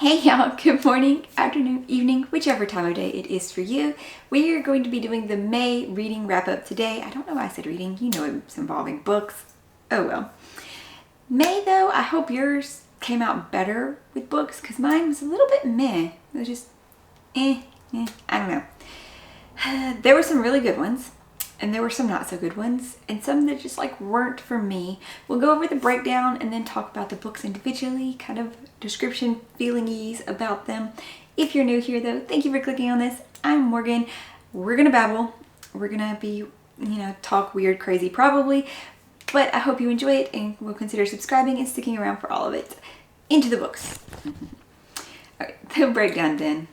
Hey y'all, good morning, afternoon, evening, whichever time of day it is for you. We are going to be doing the May reading wrap up today. I don't know why I said reading, you know it's involving books. Oh well. May though, I hope yours came out better with books because mine was a little bit meh. It was just I don't know. There were some really good ones and there were some not so good ones and some that just like weren't for me. We'll go over the breakdown and then talk about the books individually, kind of description, feelingese about them. If you're new here though, thank you for clicking on this. I'm Morgan. We're gonna babble. We're gonna be, talk weird, crazy probably, but I hope you enjoy it and will consider subscribing and sticking around for all of it. Into the books. Alright, the breakdown then.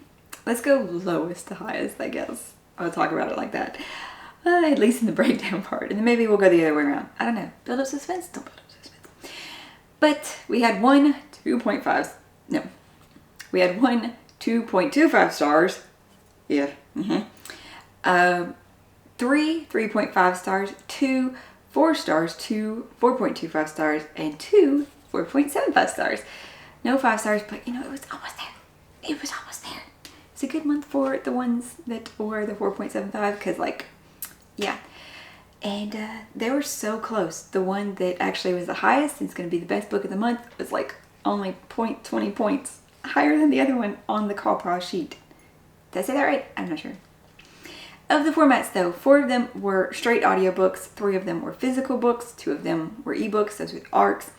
Let's go lowest to highest, I guess. I'll talk about it like that. At least in the breakdown part. And then maybe we'll go the other way around. I don't know. Build up suspense? Don't build up suspense. But we had 2.5. No. We had 2.25 stars. Yeah. 3 3.5 stars. 2 4 stars. 2 4.25 stars. And 2 4.75 stars. No 5 stars, but it was almost there. It was almost there. It's a good month for the ones that were the 4.75 because yeah, and they were so close. The one that actually was the highest and it's going to be the best book of the month was only 0.20 points higher than the other one on the call pause sheet. Did I say that right? I'm not sure. Of the formats though, 4 of them were straight audiobooks, 3 of them were physical books, 2 of them were ebooks, those with ARCs,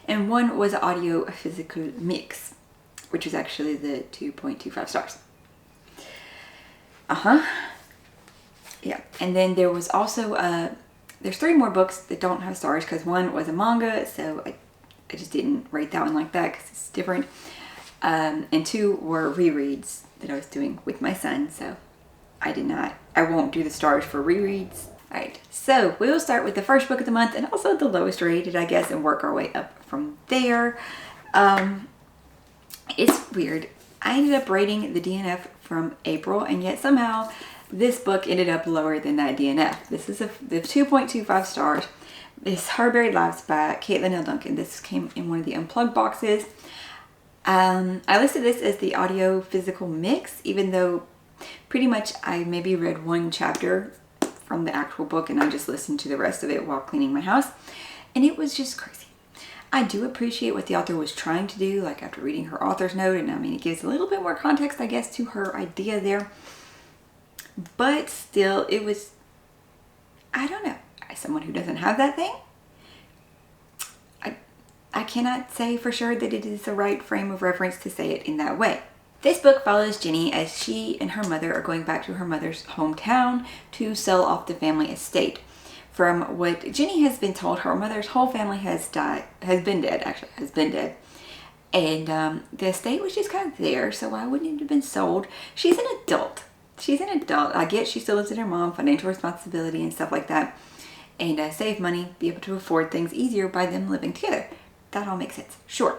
and 1 was an audio physical mix, which is actually the 2.25 stars. Yeah, and then there was also, there's 3 more books that don't have stars because 1 was a manga, so I just didn't rate that one like that because it's different. And 2 were rereads that I was doing with my son, so I won't do the stars for rereads. Alright, so we will start with the first book of the month and also the lowest rated, I guess, and work our way up from there. It's weird. I ended up rating the DNF from April, and yet somehow this book ended up lower than that DNF. This is the 2.25 stars. It's Her Buried Lives by Caitlin L. Duncan. This came in one of the unplugged boxes. I listed this as the audio physical mix, even though pretty much I maybe read 1 chapter from the actual book and I just listened to the rest of it while cleaning my house. And it was just crazy. I do appreciate what the author was trying to do, like after reading her author's note, and it gives a little bit more context, I guess, to her idea there. But still, it was, I don't know, as someone who doesn't have that thing, I cannot say for sure that it is the right frame of reference to say it in that way. This book follows Jenny as she and her mother are going back to her mother's hometown to sell off the family estate. From what Jenny has been told, her mother's whole family has been dead. And the estate was just kind of there, so why wouldn't it have been sold? She's an adult. I get she still lives with her mom, financial responsibility and stuff like that. And save money, be able to afford things easier by them living together. That all makes sense, sure.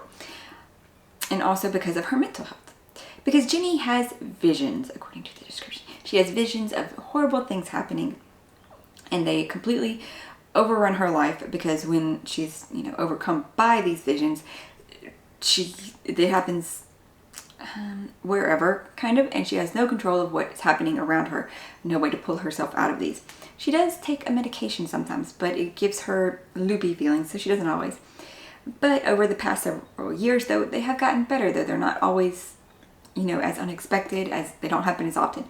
And also because of her mental health. Because Jenny has visions, according to the description. She has visions of horrible things happening. And they completely overrun her life because when she's, overcome by these visions, it happens wherever, kind of, and she has no control of what's happening around her. No way to pull herself out of these. She does take a medication sometimes, but it gives her loopy feelings, so she doesn't always. But over the past several years, though, they have gotten better, though they're not always, as unexpected, as they don't happen as often.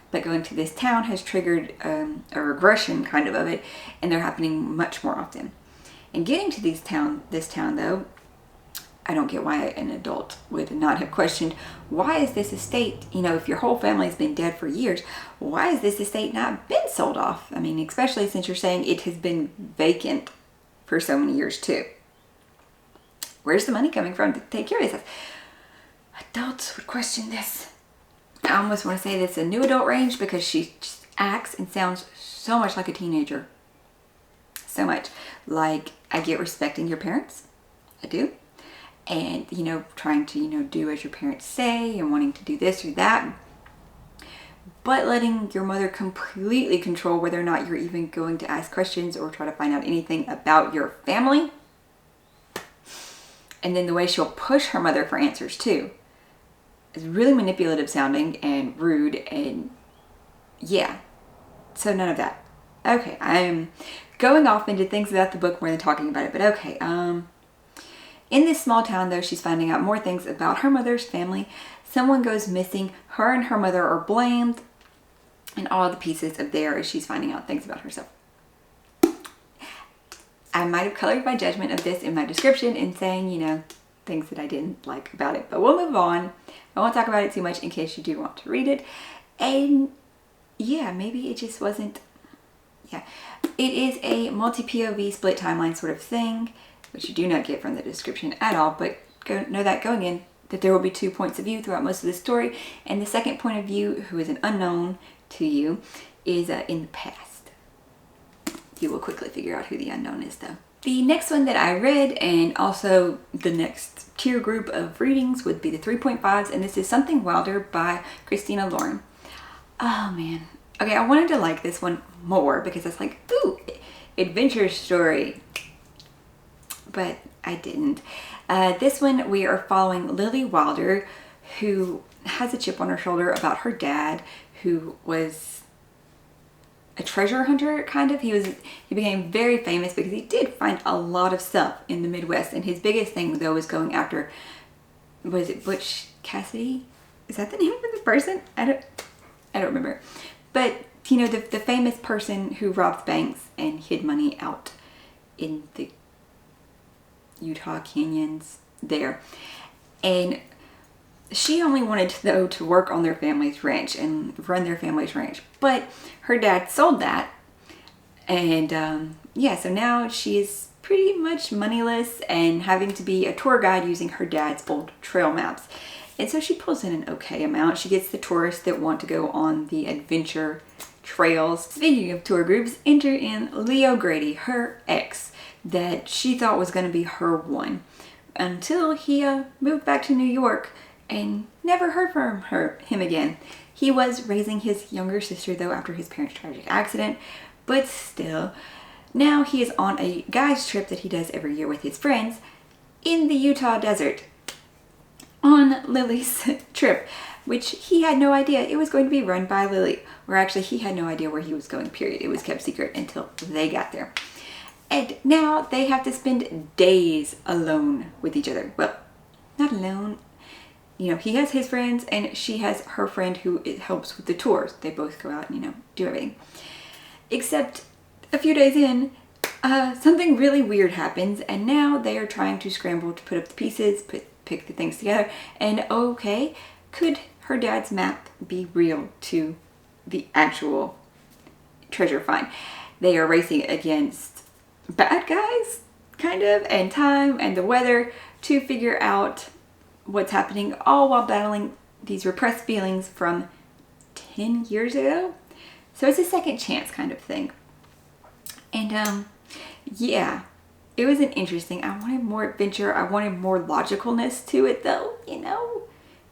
But going to this town has triggered a regression kind of it, and they're happening much more often. And getting to this town though, I don't get why an adult would not have questioned, why is this estate, if your whole family's been dead for years, why has this estate not been sold off? Especially since you're saying it has been vacant for so many years too. Where's the money coming from to take care of this? Adults would question this. I almost want to say this a new adult range because she just acts and sounds so much like a teenager. So much. Like, I get respecting your parents. I do. And, trying to, do as your parents say and wanting to do this or that. But letting your mother completely control whether or not you're even going to ask questions or try to find out anything about your family. And then the way she'll push her mother for answers too. It's really manipulative sounding and rude, and yeah, so none of that. Okay, I'm going off into things about the book more than talking about it, but okay. In this small town, though, she's finding out more things about her mother's family. Someone goes missing. Her and her mother are blamed, and all the pieces of there as she's finding out things about herself. I might have colored my judgment of this in my description in saying, you know, things that I didn't like about it, but we'll move on. I won't talk about it too much in case you do want to read it. And yeah, maybe it just wasn't, yeah. It is a multi-POV split timeline sort of thing, which you do not get from the description at all, but know that going in, that there will be 2 points of view throughout most of the story, and the second point of view, who is an unknown to you, is in the past. You will quickly figure out who the unknown is, though. The next one that I read, and also the next tier group of readings, would be the 3.5s, and this is Something Wilder by Christina Lauren. Oh man. Okay, I wanted to like this one more because it's like, ooh, adventure story. But I didn't. This one, we are following Lily Wilder, who has a chip on her shoulder about her dad, who was a treasure hunter, kind of. He became very famous because he did find a lot of stuff in the Midwest, and his biggest thing, though, was going after, was it Butch Cassidy? Is that the name of the person? I don't remember. But, you know, the famous person who robbed banks and hid money out in the Utah canyons there. And she only wanted to work on their family's ranch and run their family's ranch. But her dad sold that. And yeah, so now she is pretty much moneyless and having to be a tour guide using her dad's old trail maps. And so she pulls in an okay amount. She gets the tourists that want to go on the adventure trails. Speaking of tour groups, enter in Leo Grady, her ex, that she thought was going to be her one, until he moved back to New York and never heard from him again. He was raising his younger sister, though, after his parents' tragic accident, but still. Now he is on a guy's trip that he does every year with his friends in the Utah desert. On Lily's trip, which he had no idea it was going to be run by Lily. Or actually, he had no idea where he was going, period. It was kept secret until they got there. And now they have to spend days alone with each other. Well, not alone. You know, he has his friends and she has her friend who helps with the tours. They both go out and, you know, do everything. Except a few days in, something really weird happens, and now they are trying to scramble to put up the pieces, pick the things together. And okay, could her dad's map be real to the actual treasure find? They are racing against bad guys, kind of, and time and the weather to figure out what's happening, all while battling these repressed feelings from 10 years ago. So it's a second chance kind of thing. And yeah, it was an interesting, I wanted more adventure. I wanted more logicalness to it, though, you know.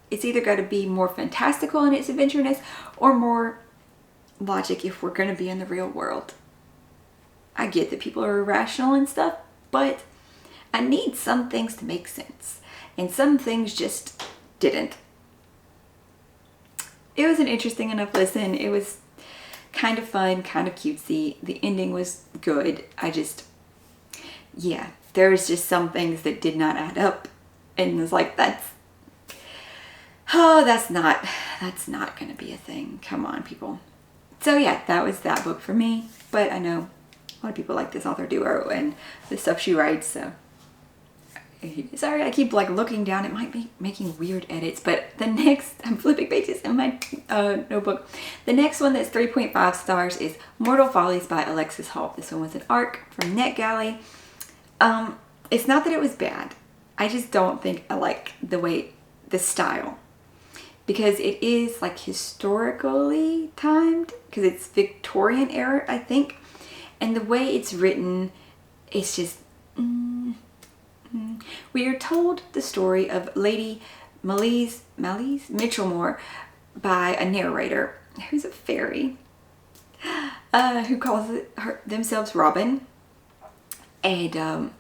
It's either got to be more fantastical in its adventureness or more logic if we're going to be in the real world. I get that people are irrational and stuff, but I need some things to make sense. And some things just didn't. It was an interesting enough listen. It was kind of fun, kind of cutesy. The ending was good. Yeah, there was just some things that did not add up. And it was like, that's not going to be a thing. Come on, people. So yeah, that was that book for me. But I know a lot of people like this author duo and the stuff she writes, so sorry I keep like looking down. It might be making weird edits, but the next, I'm flipping pages in my notebook. The next one that's 3.5 stars is Mortal Follies by Alexis Hall. This one was an ARC from NetGalley. It's not that it was bad. I just don't think I like the style, because it is like historically timed, because it's Victorian era, I think. And the way it's written, it's just, we are told the story of Lady Malice Mitchellmore by a narrator who's a fairy, who calls themselves Robin. And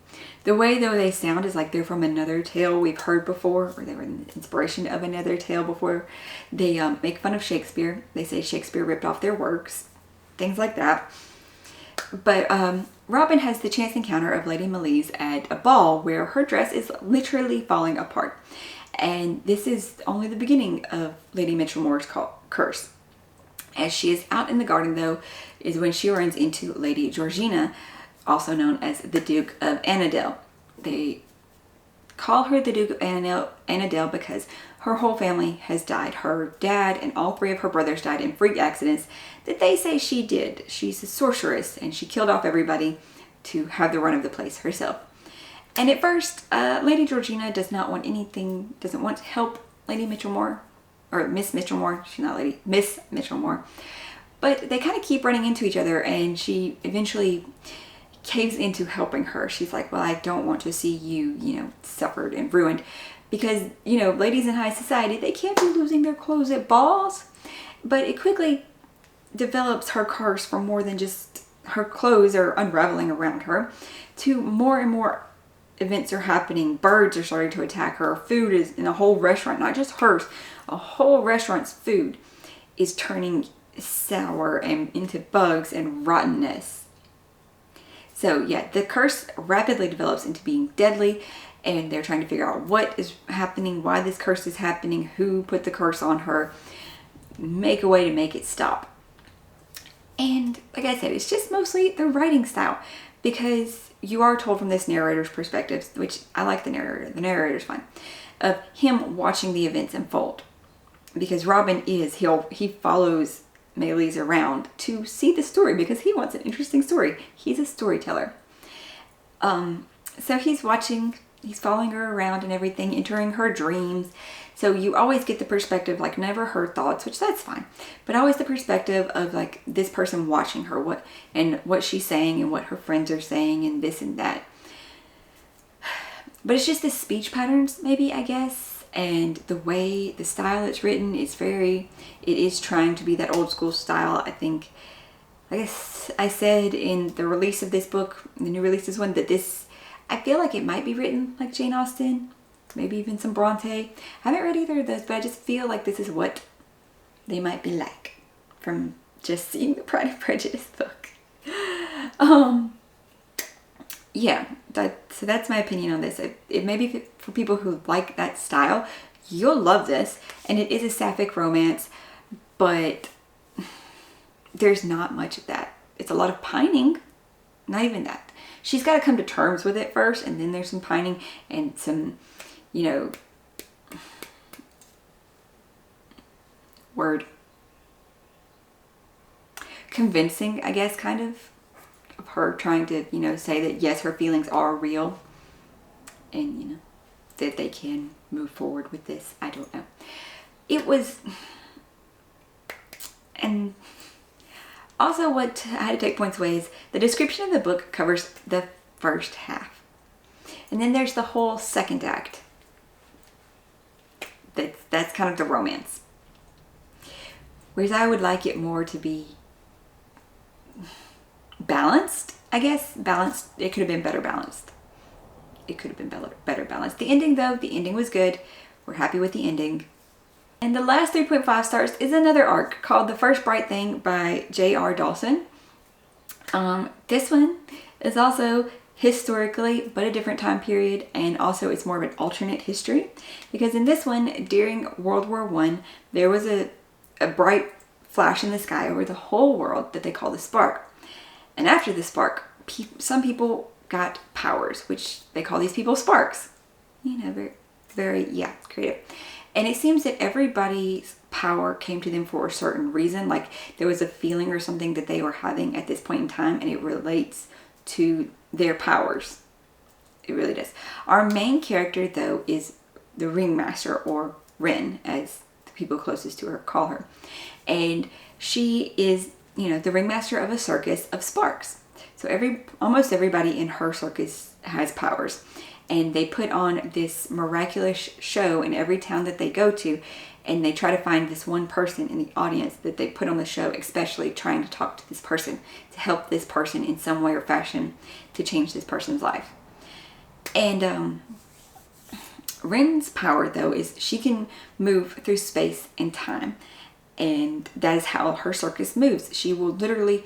the way though they sound is like they're from another tale we've heard before, or they were the inspiration of another tale before. They make fun of Shakespeare. They say Shakespeare ripped off their works, things like that. But Robin has the chance encounter of Lady Malice at a ball where her dress is literally falling apart. And this is only the beginning of Lady Mitchellmore's curse. As she is out in the garden though, is when she runs into Lady Georgina, also known as the Duke of Annandale. They call her the Duke of Annandale because her whole family has died. Her dad and all 3 of her brothers died in freak accidents that they say she did. She's a sorceress and she killed off everybody to have the run of the place herself. And at first, Lady Georgina doesn't want to help Lady Mitchellmore, or Miss Mitchellmore. She's not Lady, Miss Mitchellmore. But they kind of keep running into each other, and she eventually caves into helping her. She's like, well, I don't want to see you, suffered and ruined. Because, ladies in high society, they can't be losing their clothes at balls. But it quickly develops her curse from more than just her clothes are unraveling around her to more and more events are happening. Birds are starting to attack her. Food is in a whole restaurant, not just hers, a whole restaurant's food is turning sour and into bugs and rottenness. So yeah, the curse rapidly develops into being deadly, and they're trying to figure out what is happening, why this curse is happening, who put the curse on her, make a way to make it stop. And like I said, it's just mostly the writing style, because you are told from this narrator's perspective, which I like the narrator. The narrator's fine, of him watching the events unfold. Because Robin he follows Malice around to see the story because he wants an interesting story. He's a storyteller. So he's following her around and everything, entering her dreams. So you always get the perspective, like never her thoughts, which that's fine, but always the perspective of like this person watching her, what she's saying and what her friends are saying and this and that. But it's just the speech patterns, maybe, I guess, and the way the style it's written is it is trying to be that old school style. I think, I guess I said in the release of this book, the new releases one, that I feel like it might be written like Jane Austen, maybe even some Bronte. I haven't read either of those, but I just feel like this is what they might be like from just seeing the Pride and Prejudice book. Yeah, so that's my opinion on this. It may be for people who like that style, you'll love this. And it is a sapphic romance, but there's not much of that. It's a lot of pining, not even that. She's got to come to terms with it first, and then there's some pining and some, convincing, I guess, kind of her trying to, say that yes, her feelings are real, and, that they can move forward with this. I don't know. It was, and also what I had to take points away is the description of the book covers the first half. And then there's the whole second act. That's kind of the romance. Whereas I would like it more to be balanced, I guess. Balanced. It could have been better balanced. It could have been better balanced. The ending, though, the ending was good. We're happy with the ending. And the last 3.5 stars is another arc called The First Bright Thing by J.R. Dawson. This one is also historically, but a different time period, and also it's more of an alternate history, because in this one, during World War I, there was a bright flash in the sky over the whole world that they call the spark. And after the spark, some people got powers, which they call these people sparks. Very, very, creative. And it seems that everybody's power came to them for a certain reason. Like there was a feeling or something that they were having at this point in time, and it relates to their powers. It really does. Our main character, though, is the ringmaster, or Wren, as the people closest to her call her. And she is, the ringmaster of a circus of sparks. So almost everybody in her circus has powers. and they put on this miraculous show in every town that they go to, and they try to find this one person in the audience that they put on the show, especially trying to talk to this person, to help this person in some way or fashion to change this person's life. And Rin's power, though, is she can move through space and time, and that is how her circus moves. She will literally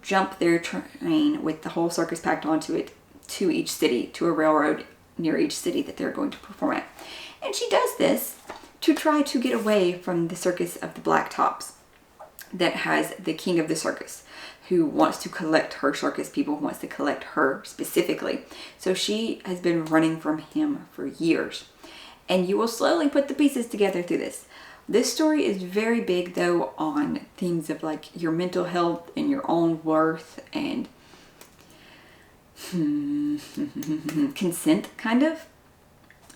jump their train with the whole circus packed onto it to each city, to a railroad near each city that they're going to perform at. And she does this to try to get away from the circus of the Black Tops that has the king of the circus, who wants to collect her circus people, who wants to collect her specifically. So she has been running from him for years. And you will slowly put the pieces together through this. This story is very big, though, on themes of like your mental health and your own worth and consent, kind of.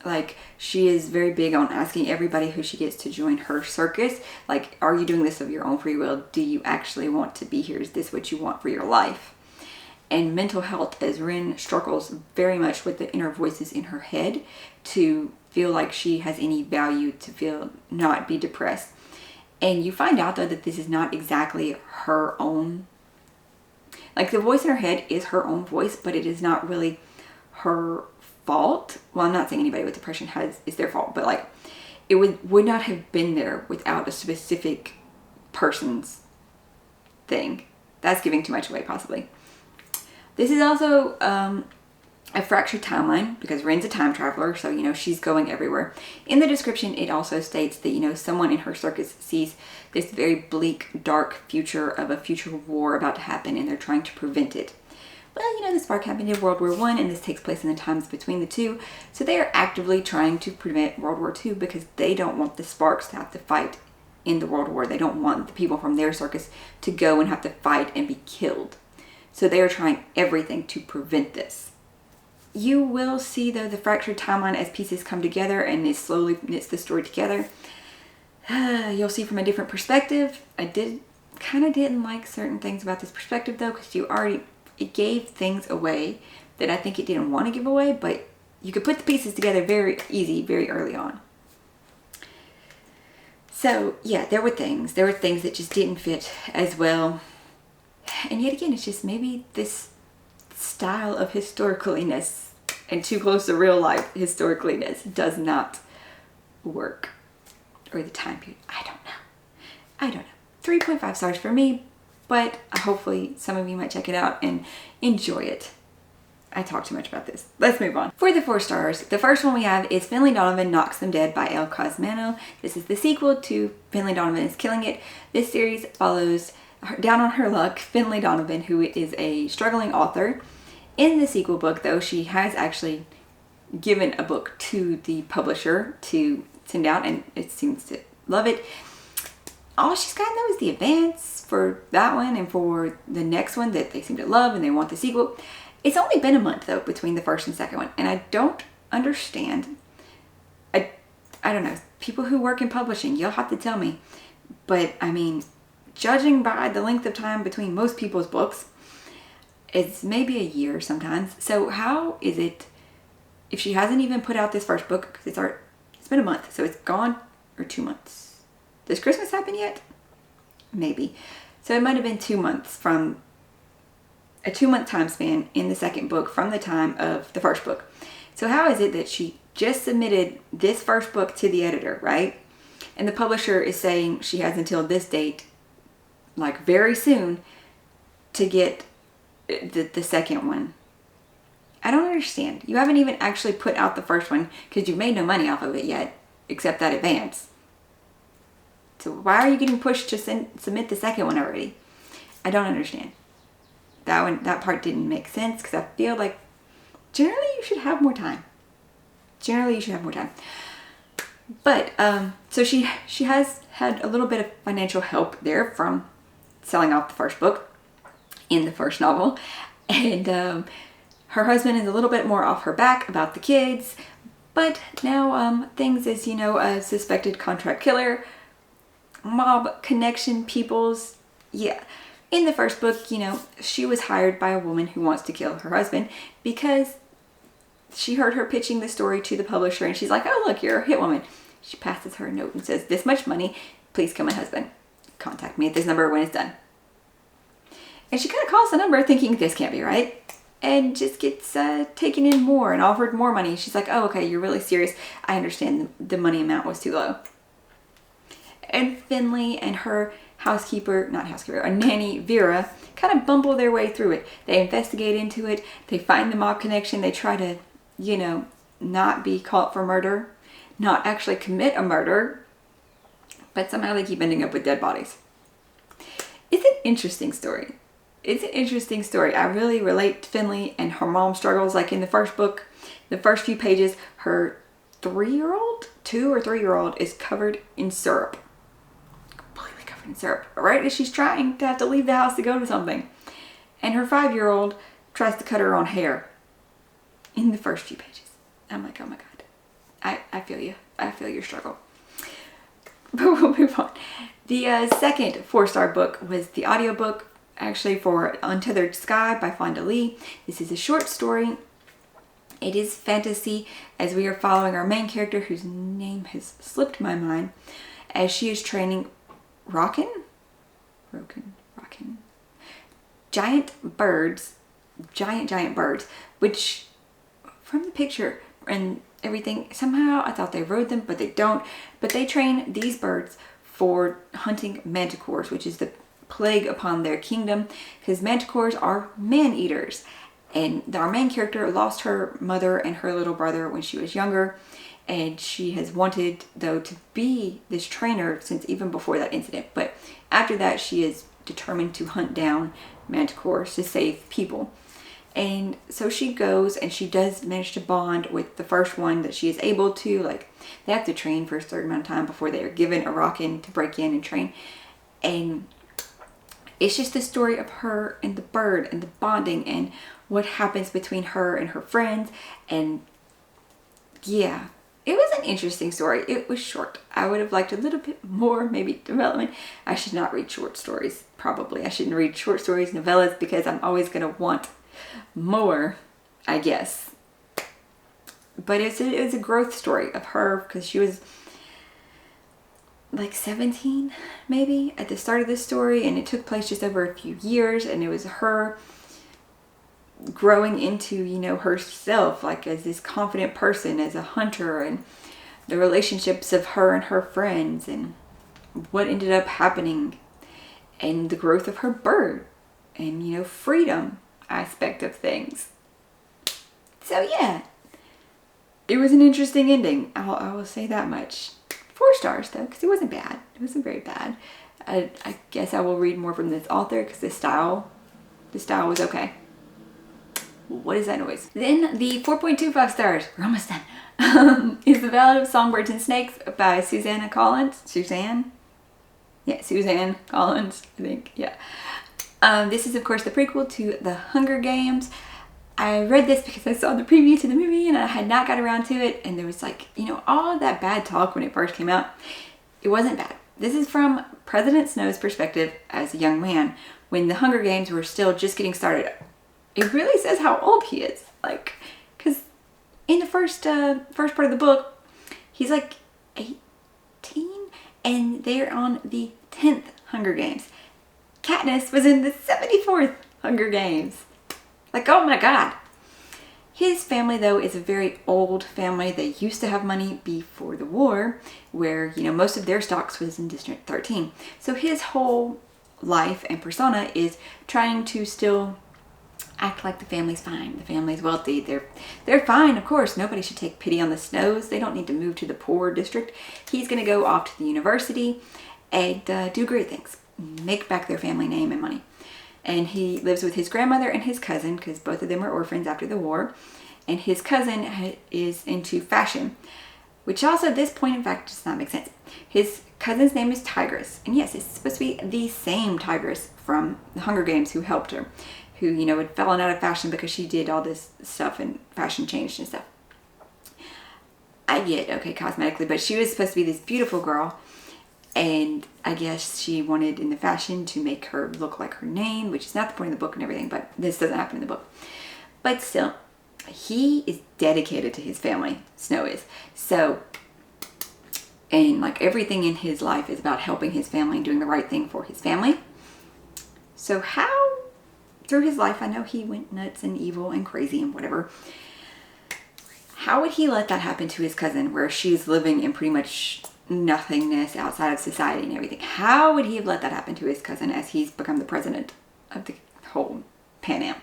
Like, she is very big on asking everybody who she gets to join her circus, like, are you doing this of your own free will? Do you actually want to be here? Is this what you want for your life? And mental health, as Rin struggles very much with the inner voices in her head to feel like she has any value, to feel not be depressed. And you find out, though, that this is not exactly her own. Like, the voice in her head is her own voice, but it is not really her fault. Well, I'm not saying anybody with depression is their fault, but like, it would not have been there without a specific person's thing. That's giving too much away, possibly. This is also a fractured timeline, because Rin's a time traveler, so, you know, she's going everywhere. In the description, it also states that, you know, someone in her circus sees this very bleak, dark future of a future war about to happen, and they're trying to prevent it. Well, you know, the spark happened in World War I, and this takes place in the times between the two, so they are actively trying to prevent World War II because they don't want the sparks to have to fight in the World War. They don't want the people from their circus to go and have to fight and be killed. So they are trying everything to prevent this. You will see, though, the fractured timeline as pieces come together and it slowly knits the story together. You'll see from a different perspective. I didn't like certain things about this perspective, though, because it gave things away that I think it didn't want to give away, but you could put the pieces together very easy, very early on. So yeah, there were things that just didn't fit as well. And yet again, it's just maybe this style of historicaliness and too close to real life historicaliness does not work. Or the time period. I don't know. 3.5 stars for me, but hopefully some of you might check it out and enjoy it. I talk too much about this. Let's move on. For the 4 stars, the first one we have is Finley Donovan Knocks Them Dead by El Cosmano. This is the sequel to Finley Donovan is Killing It. This series follows down on her luck Finley Donovan, who is a struggling author. In the sequel book, though, she has actually given a book to the publisher to send out, and it seems to love it. All she's got, though, is the advance for that one and for the next one that they seem to love and they want the sequel. It's only been a month, though, between the first and second one, and I don't understand. I don't know. People who work in publishing, you'll have to tell me. But, I mean, judging by the length of time between most people's books, it's maybe a year sometimes. So how is it, if she hasn't even put out this first book, because it's been a month, so it's gone, or 2 months. Does Christmas happen yet? Maybe. So it might have been 2 months from a 2-month time span in the second book from the time of the first book. So how is it that she just submitted this first book to the editor, right? And the publisher is saying she has until this date, like very soon, to get the second one. I don't understand. You haven't even actually put out the first one because you've made no money off of it yet, except that advance. So why are you getting pushed to submit the second one already? I don't understand. That part didn't make sense because I feel like generally you should have more time. But so she has had a little bit of financial help there from selling off the first book in the first novel, and her husband is a little bit more off her back about the kids. But now things as you know, a suspected contract killer, mob connection peoples, yeah. In the first book, you know, she was hired by a woman who wants to kill her husband because she heard her pitching the story to the publisher, and she's like, oh, look, you're a hit woman. She passes her a note and says, this much money, please kill my husband. Contact me at this number when it's done. And she kind of calls the number thinking this can't be right, and just gets taken in more and offered more money. She's like, oh, okay, you're really serious. I understand the money amount was too low. And Finley and her a nanny, Vera, kind of bumble their way through it. They investigate into it. They find the mob connection. They try to, not be caught for murder, not actually commit a murder, but somehow they keep ending up with dead bodies. It's an interesting story. I really relate to Finley and her mom struggles. Like in the first book, the first few pages, her 2 or 3 year old is covered in syrup. Completely covered in syrup. Right as she's trying to have to leave the house to go to something. And her 5-year-old tries to cut her own hair in the first few pages. I'm like, oh my God. I feel you. I feel your struggle. But we'll move on. The second 4-star book was the audiobook, actually, for Untethered Sky by Fonda Lee. This is a short story. It is fantasy, as we are following our main character, whose name has slipped my mind, as she is training giant birds, which from the picture and everything, somehow I thought they rode them, but they don't. But they train these birds for hunting manticores, which is the plague upon their kingdom, because manticores are man-eaters. And our main character lost her mother and her little brother when she was younger, and she has wanted, though, to be this trainer since even before that incident. But after that, she is determined to hunt down manticores to save people. And so she goes, and she does manage to bond with the first one that she is able to. Like, they have to train for a certain amount of time before they are given a rockin' to break in and train. And it's just the story of her and the bird and the bonding and what happens between her and her friends. And yeah, it was an interesting story. It was short. I would have liked a little bit more, maybe, development. I should not read short stories, probably. I shouldn't read short stories, novellas, because I'm always going to want more, I guess. But it was a growth story of her, because she was like 17 maybe at the start of this story, and it took place just over a few years, and it was her growing into, herself, like as this confident person, as a hunter, and the relationships of her and her friends, and what ended up happening, and the growth of her bird, and freedom aspect of things. So yeah, it was an interesting ending. I will say that much. 4 stars though, because it wasn't bad. It wasn't very bad. I guess I will read more from this author, because the style was okay. What is that noise? Then the 4.25 stars, we're almost done, is The Ballad of Songbirds and Snakes by Suzanne Collins. Suzanne Collins, I think, yeah. This is, of course, the prequel to The Hunger Games. I read this because I saw the preview to the movie and I had not got around to it, and there was all of that bad talk when it first came out. It wasn't bad. This is from President Snow's perspective as a young man when the Hunger Games were still just getting started. It really says how old he is, because in the first part of the book, he's like 18, and they're on the 10th Hunger Games. Katniss was in the 74th Hunger Games. Oh my God. His family, though, is a very old family. They used to have money before the war, where, most of their stocks was in District 13. So his whole life and persona is trying to still act like the family's fine. The family's wealthy. They're fine, of course. Nobody should take pity on the Snows. They don't need to move to the poor district. He's going to go off to the university and do great things. Make back their family name and money. And he lives with his grandmother and his cousin, because both of them are orphans after the war. And his cousin is into fashion, which also at this point, in fact, does not make sense. His cousin's name is Tigress. And yes, it's supposed to be the same Tigress from the Hunger Games who helped her, who, had fallen out of fashion because she did all this stuff and fashion changed and stuff. I get, okay, cosmetically, but she was supposed to be this beautiful girl. And I guess she wanted in the fashion to make her look like her name, which is not the point of the book and everything, but this doesn't happen in the book. But still, he is dedicated to his family, Snow is. So, and like everything in his life is about helping his family and doing the right thing for his family. So how, through his life, I know he went nuts and evil and crazy and whatever. How would he let that happen to his cousin, where she's living in pretty much nothingness outside of society and everything? How would he have let that happen to his cousin as he's become the president of the whole Pan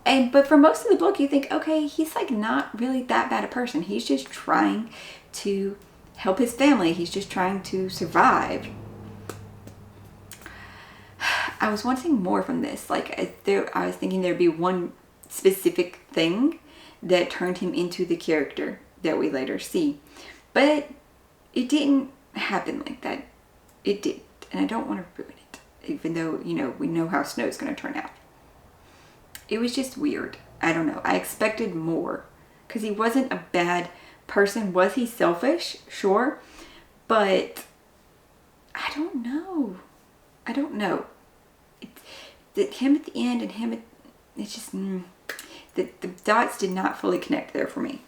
Am? But for most of the book, you think, okay, he's like not really that bad a person. He's just trying to help his family. He's just trying to survive. I was wanting more from this. Like, I was thinking there'd be one specific thing that turned him into the character that we later see. But it didn't happen like that. It didn't. And I don't want to ruin it, even though, you know, we know how Snow's going to turn out. It was just weird. I don't know. I expected more. Because he wasn't a bad person. Was he selfish? Sure. But I don't know. I don't know. Him at the end and him at... It's just... The dots did not fully connect there for me.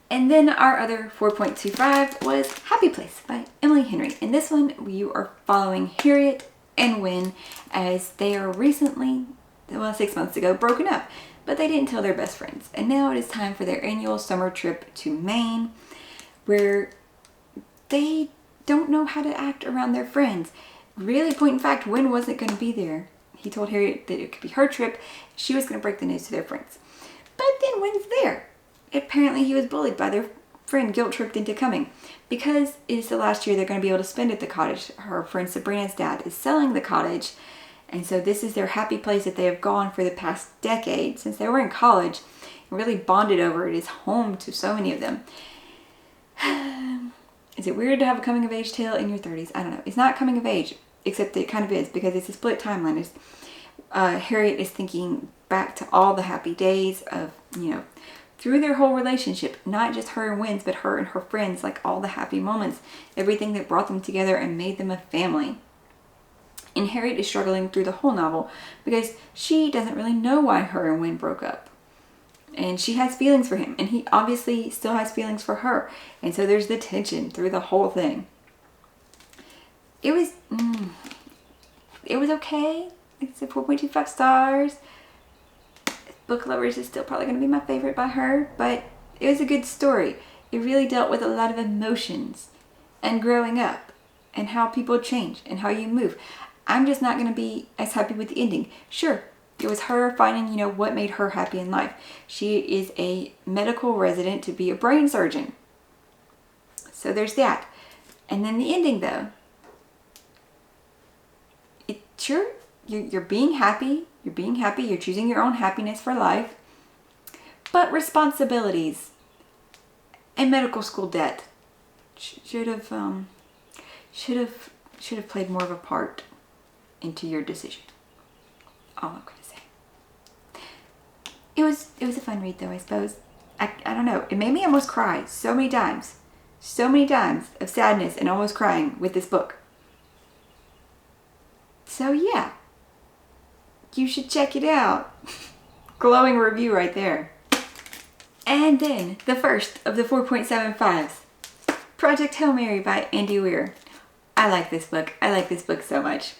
And then our other 4.25 was Happy Place by Emily Henry. In this one, you are following Harriet and Win as they are recently, well, 6 months ago, broken up. But they didn't tell their best friends. And now it is time for their annual summer trip to Maine, where they don't know how to act around their friends. Really, point in fact, Win wasn't going to be there. He told Harriet that it could be her trip. She was going to break the news to their friends. But then Win's there. Apparently he was bullied by their friend, guilt-tripped into coming. Because it is the last year they're going to be able to spend at the cottage. Her friend Sabrina's dad is selling the cottage. And so this is their happy place that they have gone for the past decade. Since they were in college and really bonded over. It is home to so many of them. Is it weird to have a coming-of-age tale in your 30s? I don't know. It's not coming of age. Except it kind of is, because it's a split timeline. Harriet is thinking back to all the happy days of, you know, through their whole relationship. Not just her and Win's, but her and her friends. Like all the happy moments. Everything that brought them together and made them a family. And Harriet is struggling through the whole novel because she doesn't really know why her and Win broke up. And she has feelings for him. And he obviously still has feelings for her. And so there's the tension through the whole thing. It was okay. It's a 4.25 stars. Book Lovers is still probably going to be my favorite by her, but it was a good story. It really dealt with a lot of emotions and growing up and how people change and how you move. I'm just not going to be as happy with the ending. Sure, it was her finding, you know, what made her happy in life. She is a medical resident to be a brain surgeon. So there's that. And then the ending, though. Sure, you're being happy. You're being happy. You're choosing your own happiness for life. But responsibilities and medical school debt should have played more of a part into your decision. All I'm gonna say. It was a fun read, though. I suppose. I don't know. It made me almost cry so many times of sadness and almost crying with this book. So yeah, you should check it out. Glowing review right there. And then the first of the 4.75s, Project Hail Mary by Andy Weir. I like this book. I like this book so much.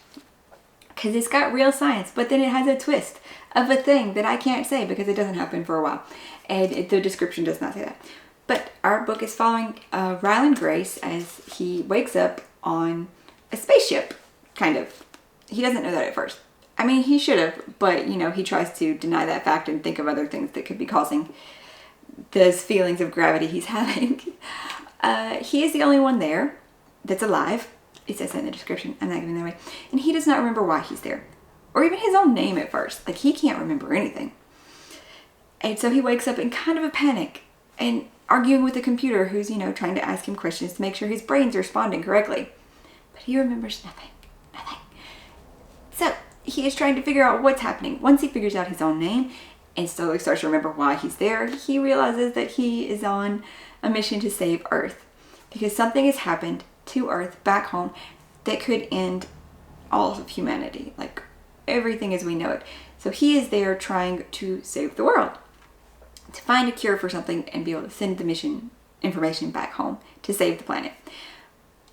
Because it's got real science, but then it has a twist of a thing that I can't say because it doesn't happen for a while. And the description does not say that. But our book is following Ryland Grace as he wakes up on a spaceship, kind of. He doesn't know that at first. I mean, he should have, but, you know, he tries to deny that fact and think of other things that could be causing those feelings of gravity he's having. He is the only one there that's alive. It says that in the description. I'm not giving that away. And he does not remember why he's there. Or even his own name at first. Like, he can't remember anything. And so he wakes up in kind of a panic and arguing with the computer who's, you know, trying to ask him questions to make sure his brain's responding correctly. But he remembers nothing. Nothing. So he is trying to figure out what's happening. Once he figures out his own name and slowly starts to remember why he's there, he realizes that he is on a mission to save Earth. Because something has happened to Earth back home that could end all of humanity. Like, everything as we know it. So he is there trying to save the world, to find a cure for something and be able to send the mission information back home to save the planet.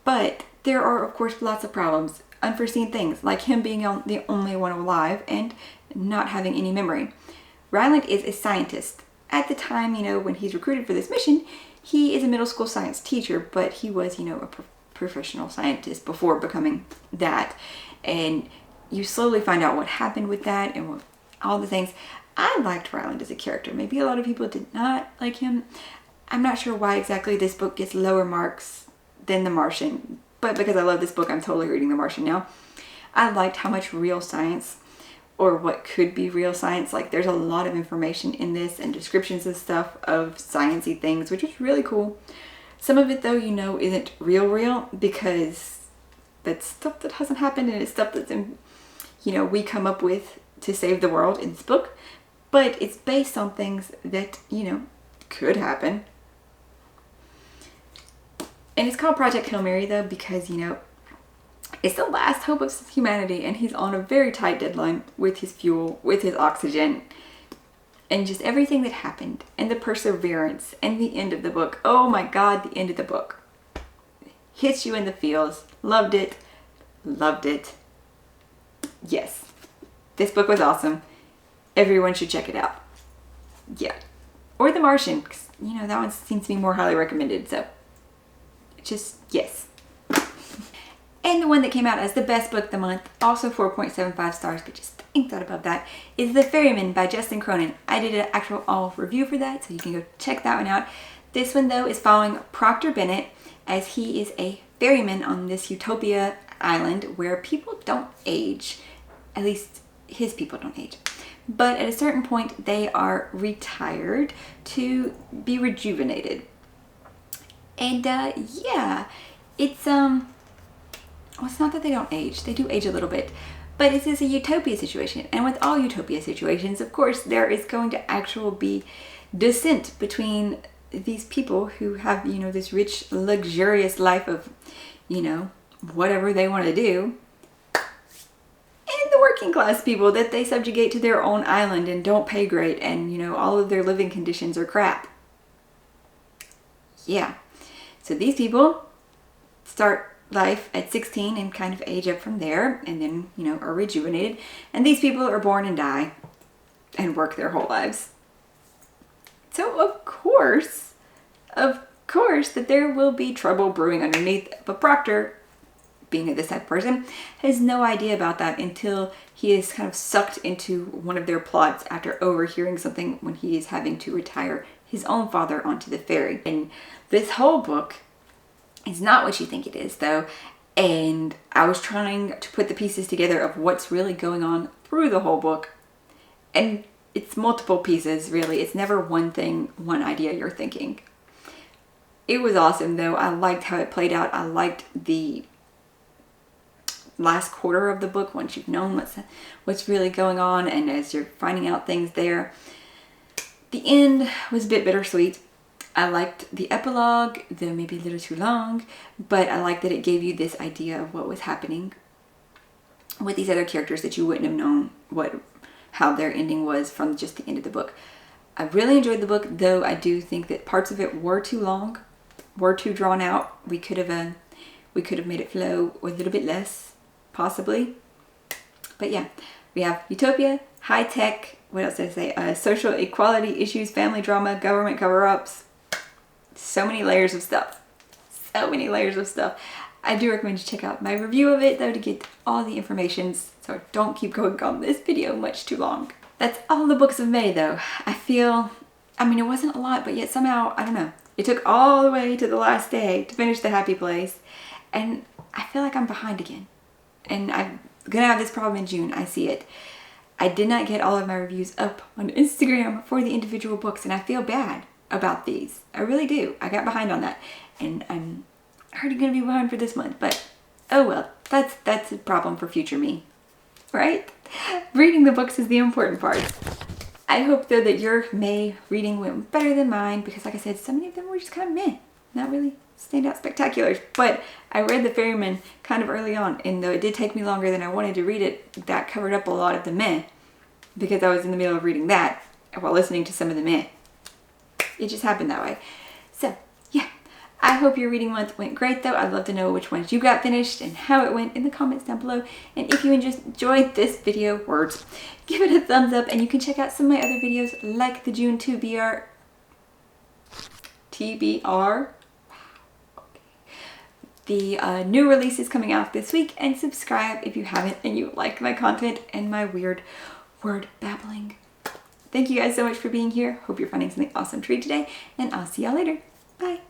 But there are, of course, lots of problems, unforeseen things, like him being the only one alive and not having any memory. Ryland is a scientist. At the time, when he's recruited for this mission, he is a middle school science teacher, but he was, a professional scientist before becoming that. And you slowly find out what happened with that and all the things. I liked Ryland as a character. Maybe a lot of people did not like him. I'm not sure why exactly this book gets lower marks than The Martian, but because I love this book, I'm totally reading The Martian now. I liked how much real science, or what could be real science, like there's a lot of information in this and descriptions of stuff of sciencey things, which is really cool. Some of it though, isn't real because that's stuff that hasn't happened, and it's stuff that's we come up with to save the world in this book, but it's based on things that, could happen. And it's called Project Hail Mary though because, it's the last hope of humanity, and he's on a very tight deadline with his fuel, with his oxygen, and just everything that happened, and the perseverance, and the end of the book. Oh my God, the end of the book hits you in the feels. Loved it. Yes, this book was awesome. Everyone should check it out. Yeah, or The Martian, 'cause, that one seems to be more highly recommended. So just yes. And the one that came out as the best book of the month, also 4.75 stars, but just inked out above that, is The Ferryman by Justin Cronin. I did an actual all review for that, so you can go check that one out. This one though is following Proctor Bennett, as he is a ferryman on this utopia island where people don't age. At least his people don't age. But at a certain point they are retired to be rejuvenated. And yeah, it's well, it's not that they don't age. They do age a little bit. But it is a utopia situation. And with all utopia situations, of course, there is going to actually be dissent between these people who have, this rich, luxurious life of, whatever they want to do, and the working class people that they subjugate to their own island and don't pay great, and, all of their living conditions are crap. Yeah. So these people start life at 16 and kind of age up from there, and then, are rejuvenated. And these people are born and die and work their whole lives. So of course that there will be trouble brewing underneath, but Proctor, being this type of person, has no idea about that until he is kind of sucked into one of their plots after overhearing something when he is having to retire his own father onto the ferry. And this whole book is not what you think it is though, and I was trying to put the pieces together of what's really going on through the whole book, and it's multiple pieces really. It's never one thing, one idea you're thinking. It was awesome though. I liked how it played out. I liked the last quarter of the book, once you've known what's really going on, and as you're finding out things there. The end was a bit bittersweet. I liked the epilogue, though maybe a little too long, but I liked that it gave you this idea of what was happening with these other characters that you wouldn't have known how their ending was from just the end of the book. I really enjoyed the book, though I do think that parts of it were too long, were too drawn out. We could have made it flow a little bit less, possibly. But yeah, we have utopia, high tech, what else did I say? Social equality issues, family drama, government cover-ups. So many layers of stuff. So many layers of stuff. I do recommend you check out my review of it though to get all the information, so don't keep going on this video much too long. That's all the books of May though. It wasn't a lot, but yet somehow, I don't know. It took all the way to the last day to finish The Happy Place, and I feel like I'm behind again. And I'm gonna have this problem in June, I see it. I did not get all of my reviews up on Instagram for the individual books, and I feel bad about these. I really do. I got behind on that, and I'm already gonna be behind for this month, but oh well, that's a problem for future me, right? Reading the books is the important part. I hope though that your May reading went better than mine, because like I said, so many of them were just kind of meh, not really standout spectaculars. But I read The Ferryman kind of early on, and though it did take me longer than I wanted to read it, that covered up a lot of the meh. because I was in the middle of reading that while listening to some of the men. It just happened that way. So, yeah. I hope your reading month went great though. I'd love to know which ones you got finished and how it went in the comments down below. And if you enjoyed this video, give it a thumbs up, and you can check out some of my other videos like the June 2 TBR. The new releases coming out this week, and subscribe if you haven't and you like my content and my weird word babbling. Thank you guys so much for being here. Hope you're finding something awesome to read today, and I'll see y'all later. Bye.